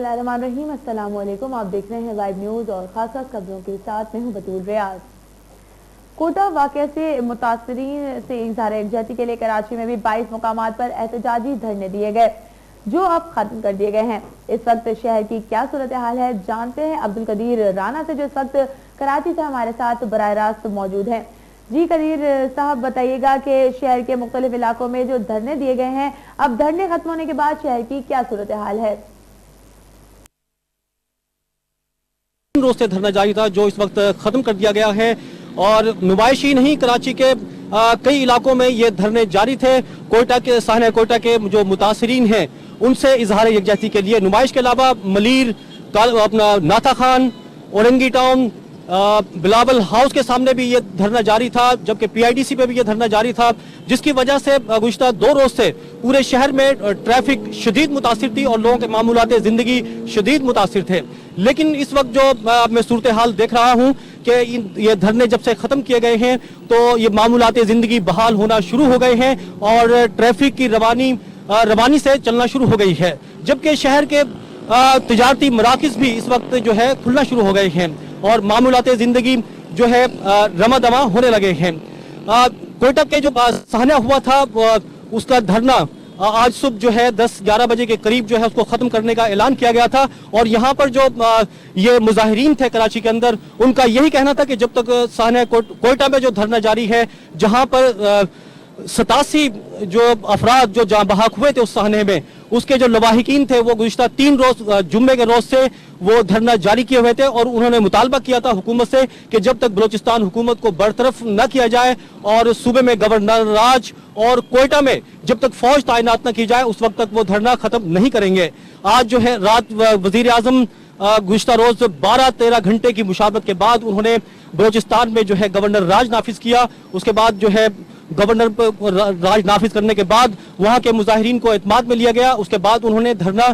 बिस्मिल्लाहिर्रहमानिर्रहीम। अस्सलाम वालेकुम। आप देख रहे हैं लाइव न्यूज़ और खास खबरों के साथ मैं हूं बतूल रियाज। कोटा वाक़या से मुतासरीन से इज़हार यकजहती के लिए कराची में भी 22 मुकामात पर एहतजाजी धरने दिए गए, जो अब खत्म कर दिए गए हैं। इस वक्त शहर की क्या सूरत हाल है, जानते हैं अब्दुल कदीर राना से, जो इस वक्त कराची से हमारे साथ बराह रास्त मौजूद हैं। जी कदीर साहब, बताइएगा कि शहर के मुख्तलिफ इलाकों में जो धरने दिए गए हैं, अब धरने खत्म होने के बाद शहर की क्या सूरत हाल है? रोज से धरना जारी था, जो इस वक्त खत्म कर दिया गया है। और नुमाइश ही नहीं, कराची के कई इलाकों में ये धरने जारी थे। कोयटा के साहने कोयटा के जो मुतासरीन हैं उनसे इजहार यकजहती के लिए नुमाइश के अलावा मलीर, अपना नाथा खान, औरंगी टाउन, बिलावल हाउस के सामने भी ये धरना जारी था, जबकि पीआईडीसी पे भी ये धरना जारी था, जिसकी वजह से गुज़िश्ता 2 रोज से पूरे शहर में ट्रैफिक शदीद मुतासिर थी और लोगों के मामूलात जिंदगी शदीद मुतासिर थे। लेकिन इस वक्त जो मैं सूरत हाल देख रहा हूँ कि ये धरने जब से खत्म किए गए हैं तो ये मामूलात जिंदगी बहाल होना शुरू हो गए हैं और ट्रैफिक की रवानी से चलना शुरू हो गई है, जबकि शहर के तिजारती मराकिज भी इस वक्त जो है खुलना शुरू हो गए हैं और मामूलात जिंदगी जो है रमादमा होने लगे हैं। कोयटा के जो साहना हुआ था उसका धरना आज सुबह जो है 10-11 बजे के करीब जो है उसको खत्म करने का ऐलान किया गया था। और यहाँ पर जो ये मुजाहिरीन थे कराची के अंदर, उनका यही कहना था कि जब तक साहना कोयटा में जो धरना जारी है, जहाँ पर 87 जो अफराद जो जहाँ बहाक हुए थे उस साहने में, उसके जो लवाहिकीन थे वो गुज़िश्ता 3 रोज जुम्मे के रोज से वो धरना जारी किए हुए थे और उन्होंने मुतालबा किया था हुकूमत से कि जब तक बलोचिस्तान हुकूमत को बरतरफ न किया जाए और सूबे में गवर्नर राज और कोयटा में जब तक फौज तैनात न की जाए उस वक्त तक वो धरना खत्म नहीं करेंगे। आज जो है रात वजीर आजम गुज़िश्ता रोज 12-13 घंटे की मुशावरत के बाद उन्होंने बलोचिस्तान में जो है गवर्नर राज नाफिज किया। उसके बाद जो है गवर्नर राज नाफिज करने के बाद वहां के मुजाहिरीन को एतमाद में लिया गया। उसके बाद उन्होंने धरना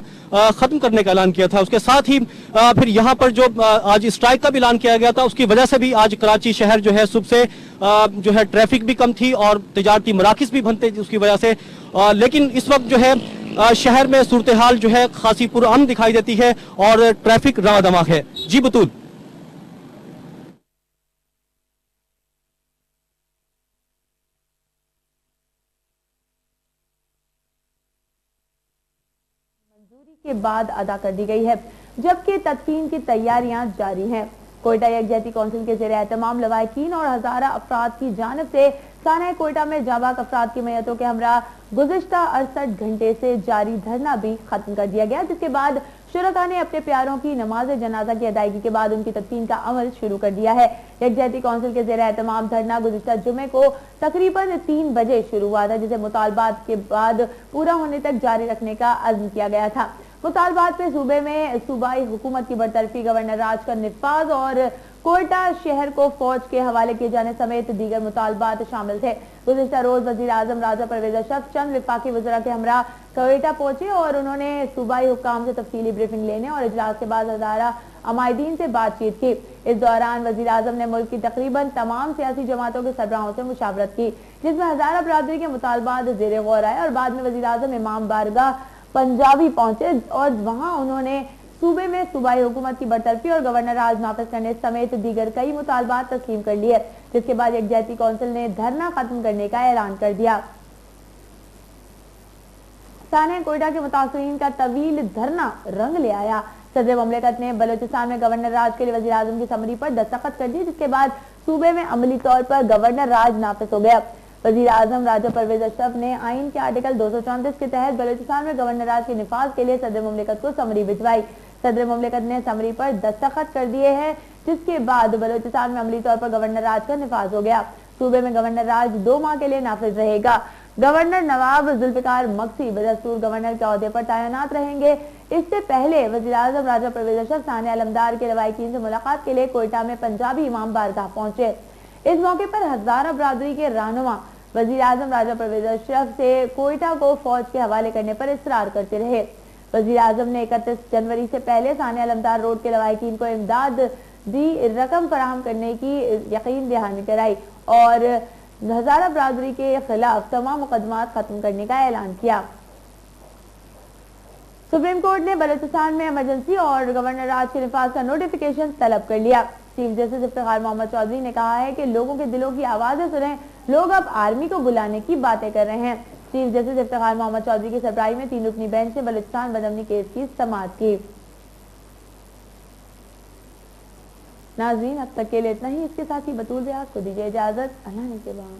खत्म करने का ऐलान किया था। उसके साथ ही फिर यहाँ पर जो आज स्ट्राइक का भी ऐलान किया गया था, उसकी वजह से भी आज कराची शहर जो है सुबह से जो है ट्रैफिक भी कम थी और तिजारती मराकिज भी बंद थे उसकी वजह से। लेकिन इस वक्त जो है शहर में सूरत हाल जो है खासी पुरअमन दिखाई देती है और ट्रैफिक रवादमा है। जी बतूल। के बाद अदा कर दी गई है, जबकि तदफीन की तैयारियां जारी हैं। कोयटा यकजहती कौंसिल के ज़ेरे एहतमाम लवाहिकीन और हजारा अफराद की जानिब से साना कोयटा में जाबाक अफराद की मैयतों के हमरा गुज़िश्ता 68 घंटे से जारी धरना भी खत्म कर दिया गया, जिसके बाद शुरका ने अपने प्यारों की नमाज जनाजा की अदायगी के बाद उनकी तदफीन का अमल शुरू कर दिया है। यकजहती कौंसिल के ज़ेरे एहतमाम धरना गुज़िश्ता जुमे को तकरीबन 3 बजे शुरू हुआ था, जिसे मुतालबात के बाद पूरा होने तक जारी रखने का अज़्म किया गया था। मुतालबात पे सूबे में सूबाई हुकूमत की बरतरफी, गवर्नर राज का निफाज और कोयटा शहर को फौज के हवाले किए जाने समेत दीगर मुतालबात शामिल थे। गुज़िश्ता रोज वज़ीर आज़म राजा परवेज़ अशरफ चंद विफाकी वज़रा के हमरा कोयटा पहुंचे और उन्होंने सूबाई हुक्काम से तफसीली ब्रीफिंग लेने और इजलास के बाद हजारा अमायदीन से बातचीत की। इस दौरान वज़ीर आज़म ने मुल्क की तकरीबन तमाम सियासी जमातों के सरबराहों से मुशावरत की, जिसमें हजारा बरादरी के मुतालबात ज़ेरे गौर आए और बाद में वज़ीर आज़म इमाम बारगाह पंजाबी पहुंचे और वहां उन्होंने सूबे में सूबाई हुकूमत की बरतरफी और गवर्नर राज नाफिज करने समेत दीगर कई मुतालबात तस्लीम कर लिए, जिसके बाद यकजहती कौंसिल ने धरना खत्म करने का ऐलान कर दिया। साना कोयटा के मुतासरीन का तवील धरना रंग ले आया। सदर ममलिकत ने बलोचिस्तान में गवर्नर राज के लिए वज़ीर आज़म की समरी पर दस्तखत कर दी, जिसके बाद सूबे में अमली तौर पर गवर्नर राज नाफिज हो गया। वज़ीर आज़म राजा परवेज़ अशरफ ने आइन के आर्टिकल 234 के तहत बलोचिस्तान में गवर्नर राज के निफाज के लिए सदर ममलिकत को समरी भिजवाई। सदर ममलिकत ने समरी पर दस्तखत कर दिए हैं, जिसके बाद बलोचिस्तान में अमली तौर पर गवर्नर राज का निफाज हो गया। सूबे में गवर्नर राज 2 माह के लिए नाफिज रहेगा। गवर्नर नवाब जुल्फिकार मक्सी बदस्तूर गवर्नर के ओहदे पर तैनात रहेंगे। इससे पहले वज़ीर आज़म राजा परवेज़ अशरफ साना अलमदार के लवाहिकीन से मुलाकात के लिए कोयटा में पंजाबी इमाम बारगाह पहुंचे। इस मौके पर हजारा बरादरी के रहनुमा वज़ीर आज़म राजा परवेज़ अशरफ से कोयटा को फौज के हवाले करने पर इसरार करते रहे। वज़ीर आज़म ने 31 जनवरी से पहले साना अलमदार रोड के लवाहिकीन को इमदाद दी रकम फराहम करने की यकीन दहानी कराई और हजारा बरादरी के खिलाफ तमाम मुकदमात खत्म करने का ऐलान किया। सुप्रीम कोर्ट ने बलूचिस्तान में इमरजेंसी और गवर्नर राज के निफाज का नोटिफिकेशन तलब कर लिया। चीफ जस्टिस इफ्तिखार मोहम्मद चौधरी ने कहा है कि लोगों के दिलों की आवाजें सुने, लोग अब आर्मी को बुलाने की बातें कर रहे हैं। चीफ जस्टिस इफ्तिखार मोहम्मद चौधरी की सरबराही में 3 रुकनी बेंच ने बलूचिस्तान बदअमनी केस की समाअत की। नाज़रीन, अब तक के लिए इतना ही। इसके साथ ही बतूल रियाज को दीजिए इजाजत। अल्लाह ने के बाद।